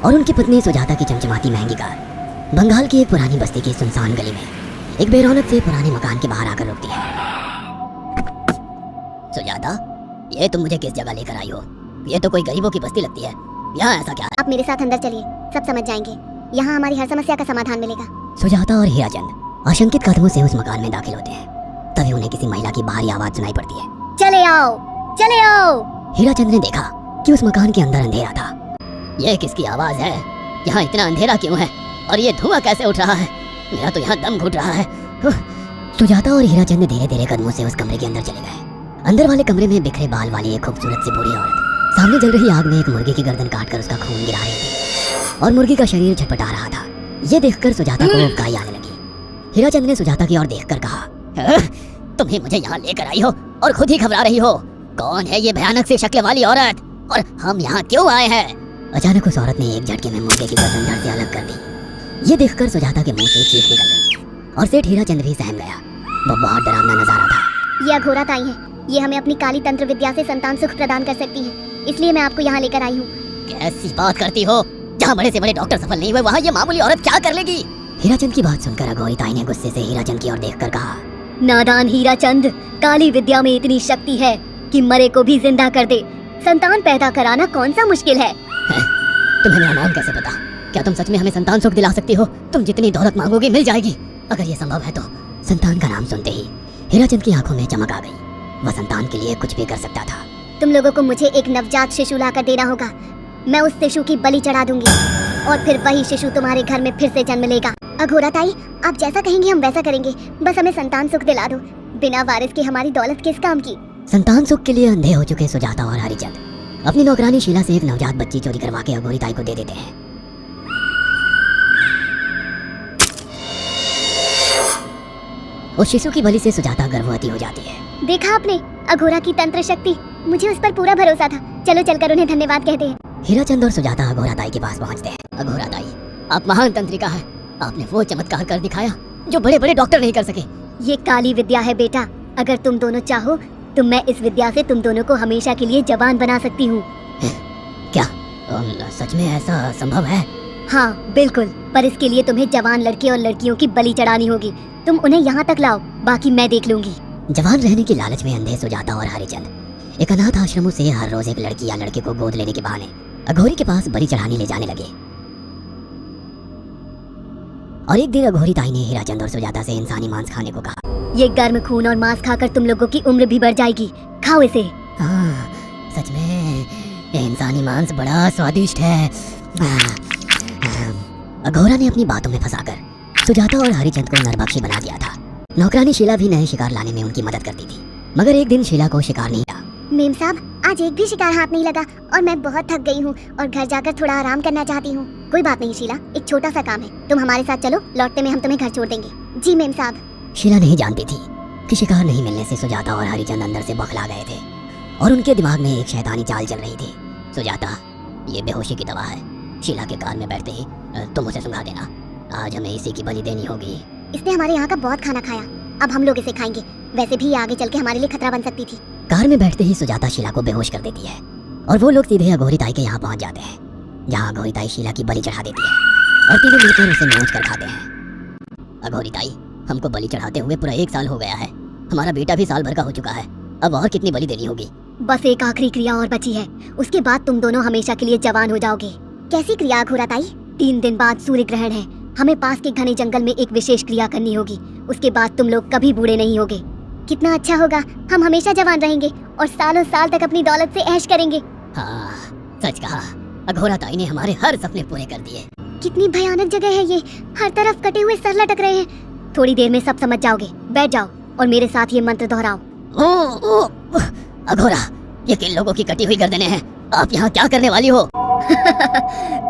और उनकी पत्नी सुजाता की चमचमाती महंगी कार बंगाल की एक पुरानी बस्ती की सुनसान गली में एक बेरौनक से पुराने मकान के बाहर आकर रुकती है। सुजाता, ये तुम मुझे किस जगह लेकर आई हो? ये तो कोई गरीबों की बस्ती लगती है। यहाँ ऐसा क्या है? आप मेरे साथ अंदर चलिए, सब समझ जाएंगे। यहाँ हमारी हर समस्या का समाधान मिलेगा। सुजाता और हीराचंद आशंकित कदमों से उस मकान में दाखिल होते हैं। तभी उन्हें किसी महिला की बाहरी आवाज सुनाई पड़ती है। चले आओ, चले आओ। हीराचंद ने देखा कि उस मकान के अंदर अंधेरा था। यह किसकी आवाज है? यहाँ इतना अंधेरा क्यों है? और ये धुआं कैसे उठ रहा है? मेरा तो यहाँ दम घुट रहा है। सुजाता और हीराचंद धीरे धीरे कदमों से उस कमरे के अंदर चले गए। अंदर वाले कमरे में बिखरे बाल वाली एक खूबसूरत सी बूढ़ी औरत सामने जल रही आग में एक मुर्गी की गर्दन काटकर उसका खून गिरा रही थी और मुर्गी का शरीर छटपटा रहा था। ये देखकर सुजाता को उबकाई आने लगी। हीराचंद ने सुजाता की ओर देखकर कहा, तुम ही मुझे यहाँ लेकर आई हो और खुद ही घबरा रही हो। कौन है ये भयानक सी शक्ल वाली औरत और हम यहाँ क्यों आए हैं? अचानक उस औरत ने एक झटके में मुर्गे की गर्दन धड़ से अलग कर दी। ये देखकर सुजाता के मुंह से चीख निकल गई और सेठ हीराचंद भी सहम गया। वो बहुत डरावना नजारा था। ये अघोरा ताई है। ये हमें अपनी काली तंत्र विद्या से संतान सुख प्रदान कर सकती है, इसलिए मैं आपको यहाँ लेकर आई हूँ। कैसी बात करती हो? जहाँ बड़े से बड़े डॉक्टर सफल नहीं हुए, वहाँ ये मामूली औरत क्या कर लेगी? हीराचंद की बात सुनकर अघोरी ताई ने गुस्से से हीराचंद की ओर देखकर कहा, नादान हीराचंद, काली विद्या में इतनी शक्ति है कि मरे को भी जिंदा कर दे। संतान पैदा कराना कौन सा मुश्किल है? तुम्हें मेरा नाम कैसे पता? क्या तुम सच में हमें संतान सुख दिला सकती हो? तुम जितनी दौलत मांगोगी मिल जाएगी। अगर ये संभव है तो। संतान का नाम सुनते ही हीराचंद की आंखों में चमक आ गई। वह संतान के लिए कुछ भी कर सकता था। तुम लोगों को मुझे एक नवजात शिशु लाकर देना होगा। मैं उस शिशु की बलि चढ़ा दूंगी और फिर वही शिशु तुम्हारे घर में फिर से जन्म लेगा। अघोरा ताई, आप जैसा कहेंगे हम वैसा करेंगे। बस हमें संतान सुख दिला दो। बिना वारिस के हमारी दौलत किस काम की? संतान सुख के लिए अंधे हो चुके सुजाता और हरिचंद अपनी नौकरानी शीला से एक नवजात बच्ची चोरी करवा के अघोरी ताई को दे देते हैं। उस शिशु की बलि से सुजाता गर्भवती हो जाती है। देखा आपने अघोरा की तंत्र शक्ति? मुझे उस पर पूरा भरोसा था। चलो चलकर उन्हें धन्यवाद कहते हैं। हीराचंद और सुजाता अघोरा ताई के पास पहुंचते हैं। अघोरा ताई, आप महान तंत्रिका है। आपने वो चमत्कार कर दिखाया जो बड़े बड़े डॉक्टर नहीं कर सके। ये काली विद्या है बेटा। अगर तुम दोनों चाहो तो मैं इस विद्या से तुम दोनों को हमेशा के लिए जवान बना सकती हूँ। क्या सच में ऐसा संभव है? हाँ बिल्कुल, पर इसके लिए तुम्हें जवान लड़के और लड़कियों की बलि चढ़ानी होगी। तुम उन्हें यहाँ तक लाओ, बाकी मैं देख लूंगी। जवान रहने की लालच में अंधे सुजाता और हरिचंद एक अनाथ आश्रमों से हर रोज एक लड़की या लड़के को गोद लेने के बहाने अघोरी के पास बलि चढ़ाने ले जाने लगे। और एक दिन अघोरी ताई ने हीराचंद और सुजाता से इंसानी मांस खाने को कहा। ये गर्म खून और मांस खाकर तुम लोगों की उम्र भी बढ़ जाएगी। खाओ इसे। हाँ, सच में ये इंसानी मांस बड़ा स्वादिष्ट है। अघोरा ने अपनी बातों में फंसाकर सुजाता और हरिचंद को नरभक्षी बना दिया था। नौकरानी शीला भी नए शिकार लाने में उनकी मदद करती थी, मगर एक दिन शीला को शिकार नहीं मिला। मेम साहब, आज एक भी शिकार हाथ नहीं लगा और मैं बहुत थक गई हूँ और घर जाकर थोड़ा आराम करना चाहती हूँ। कोई बात नहीं शीला, एक छोटा सा काम है। तुम हमारे साथ चलो, लौटते में हम तुम्हें घर छोड़ देंगे। जी मेम साहब। शीला नहीं जानती थी कि शिकार नहीं मिलने से सुजाता और हरिचंद अंदर से बौखला गए थे और उनके दिमाग में एक शैतानी चाल चल रही थी। सुजाता, ये बेहोशी की दवा है। शीला के कार में बैठते ही तुम उसे सुंघा देना। आज हमें इसी की बलि देनी होगी। इसने हमारे यहाँ का बहुत खाना खाया, अब हम लोग इसे खाएंगे। वैसे भी आगे चल के हमारे लिए खतरा बन सकती थी। कार में बैठते ही सुजाता शीला को बेहोश कर देती है और वो लोग सीधे अघोरी ताई के यहाँ पहुँच जाते हैं, जहाँ अघोरी ताई शीला की बलि चढ़ा देती है और तीनों मिलकर उसे नोच कर खाते हैं। अघोरी ताई, हमको बलि चढ़ाते हुए पूरा 1 साल हो गया है। हमारा बेटा भी साल भर का हो चुका है। अब और कितनी बलि देनी होगी? बस एक आखिरी क्रिया और बची है, उसके बाद तुम दोनों हमेशा के लिए जवान हो जाओगे। कैसी क्रिया अघोरा ताई? 3 दिन बाद सूर्य ग्रहण है। हमें पास के घने जंगल में एक विशेष क्रिया करनी होगी। उसके बाद तुम लोग कभी बूढ़े नहीं होगे। कितना अच्छा होगा, हम हमेशा जवान रहेंगे और सालों साल तक अपनी दौलत से ऐश करेंगे। हाँ, सच कहा। अघोरा ताई ने हमारे हर सपने पूरे कर दिए। कितनी भयानक जगह है ये, हर तरफ कटे हुए सर लटक रहे हैं। थोड़ी देर में सब समझ जाओगे। बैठ जाओ और मेरे साथ ये मंत्र दोहराओ। अघोरा, ये किन लोगों की कटी हुई गर्दनें हैं? आप यहाँ क्या करने वाली हो?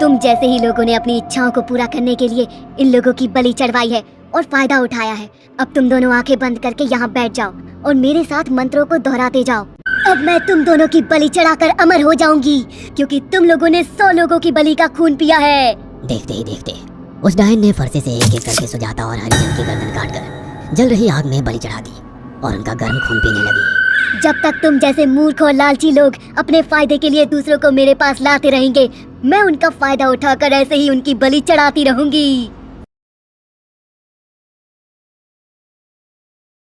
तुम जैसे ही लोगों ने अपनी इच्छाओं को पूरा करने के लिए इन लोगों की बलि चढ़वाई है और फायदा उठाया है। अब तुम दोनों आंखें बंद करके यहाँ बैठ जाओ और मेरे साथ मंत्रों को दोहराते जाओ। अब मैं तुम दोनों की बलि चढ़ाकर अमर हो जाऊंगी, क्योंकि तुम लोगों ने 100 लोगों की बलि का खून पिया है। देखते ही देखते उस डायन ने फरसे से एक एक करके सुजाता और हरिचंद की गर्दन काटकर जल रही आग में बलि चढ़ा दी और उनका गर्म खून पीने लगी। जब तक तुम जैसे मूर्ख और लालची लोग अपने फायदे के लिए दूसरों को मेरे पास लाते रहेंगे, मैं उनका फायदा उठाकर ऐसे ही उनकी बलि चढ़ाती रहूंगी।